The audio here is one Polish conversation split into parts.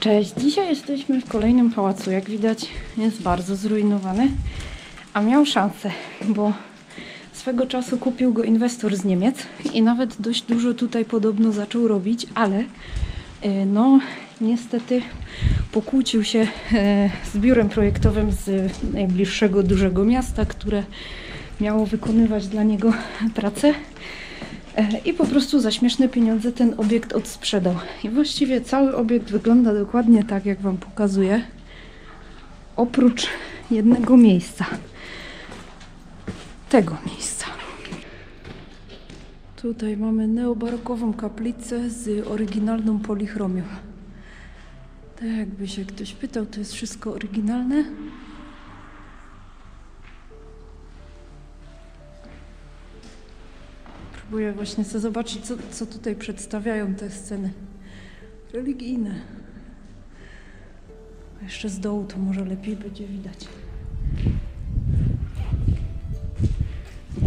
Cześć, dzisiaj jesteśmy w kolejnym pałacu. Jak widać, jest bardzo zrujnowany, a miał szansę, bo swego czasu kupił go inwestor z Niemiec i nawet dość dużo tutaj podobno zaczął robić, ale no niestety pokłócił się z biurem projektowym z najbliższego dużego miasta, które miało wykonywać dla niego pracę. I po prostu za śmieszne pieniądze ten obiekt odsprzedał. I właściwie cały obiekt wygląda dokładnie tak, jak wam pokazuję. Oprócz jednego miejsca. Tego miejsca. Tutaj mamy neobarokową kaplicę z oryginalną polichromią. Tak jakby się ktoś pytał, to jest wszystko oryginalne. Próbuję właśnie sobie zobaczyć, co tutaj przedstawiają te sceny religijne. A jeszcze z dołu to może lepiej będzie widać.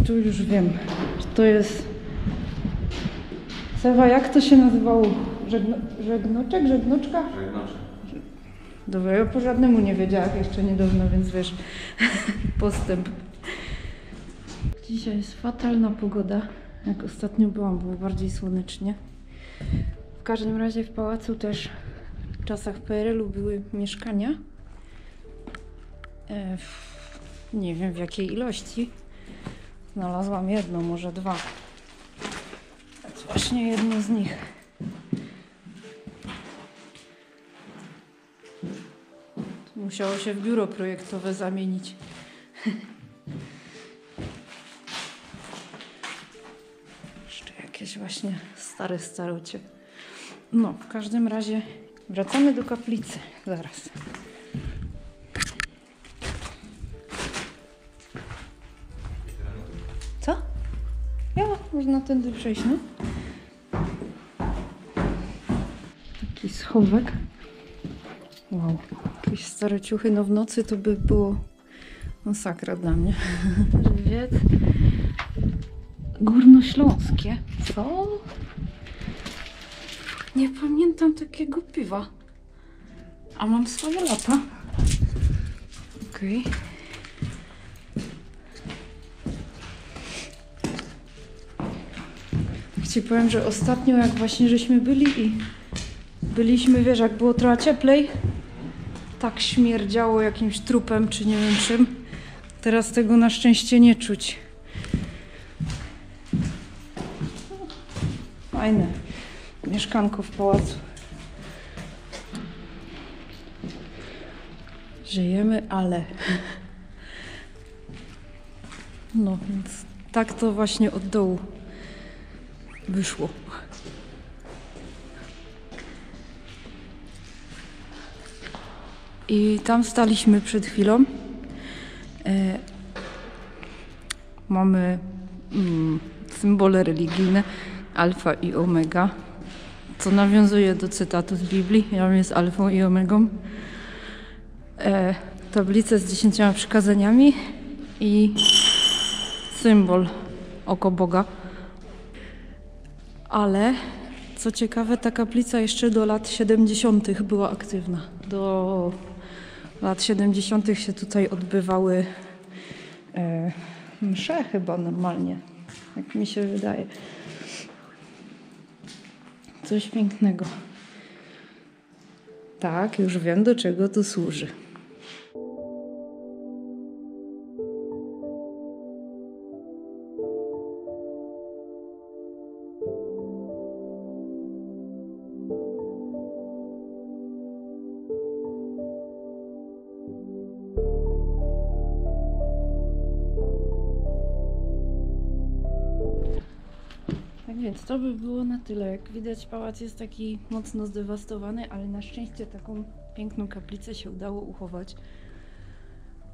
Tu już wiem, że to jest... Sewa, jak to się nazywało? Żegnoczek? Żegnoczka? Żegnoczek. Dobra, ja po żadnemu nie wiedziałam jeszcze niedawno, więc wiesz, postęp. Dzisiaj jest fatalna pogoda. Jak ostatnio byłam, było bardziej słonecznie. W każdym razie w pałacu też w czasach PRL-u były mieszkania. Nie wiem w jakiej ilości. Znalazłam jedno, może dwa. To jest właśnie jedno z nich. To musiało się w biuro projektowe zamienić. Jakieś właśnie stare starocie. No, w każdym razie wracamy do kaplicy. Zaraz. Co? Ja, można tędy przejść, no. Taki schowek. Wow. Jakieś stare ciuchy, no w nocy to by było masakra dla mnie. Żywiec. Górnośląskie. Co? Nie pamiętam takiego piwa. A mam swoje lata. Okej. Tak ci powiem, że ostatnio jak właśnie żeśmy byliśmy, wiesz, jak było trochę cieplej, tak śmierdziało jakimś trupem, czy nie wiem czym. Teraz tego na szczęście nie czuć. Fajne mieszkanko w pałacu. Żyjemy, ale... No, więc tak to właśnie od dołu wyszło. I tam staliśmy przed chwilą. Mamy symbole religijne. Alfa i omega, co nawiązuje do cytatu z Biblii. Ja jest alfą i omegą. Tablicę z 10 przykazaniami i symbol oko Boga. Ale co ciekawe, ta kaplica jeszcze do lat 70. była aktywna. Do lat 70. się tutaj odbywały msze chyba normalnie, jak mi się wydaje. Coś pięknego. Tak, już wiem, do czego to służy. Tak więc to by było na tyle. Jak widać, pałac jest taki mocno zdewastowany, ale na szczęście taką piękną kaplicę się udało uchować.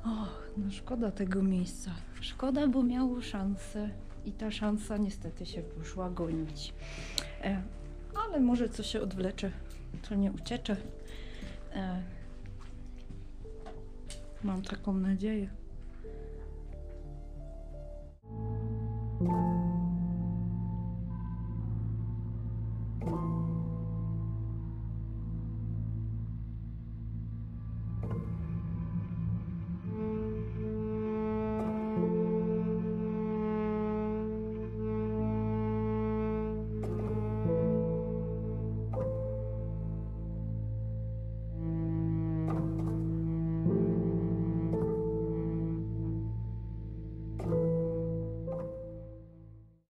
Och, no szkoda tego miejsca. Szkoda, bo miało szansę i ta szansa niestety się poszła gonić. Ale może co się odwlecze, to nie uciecze. Mam taką nadzieję.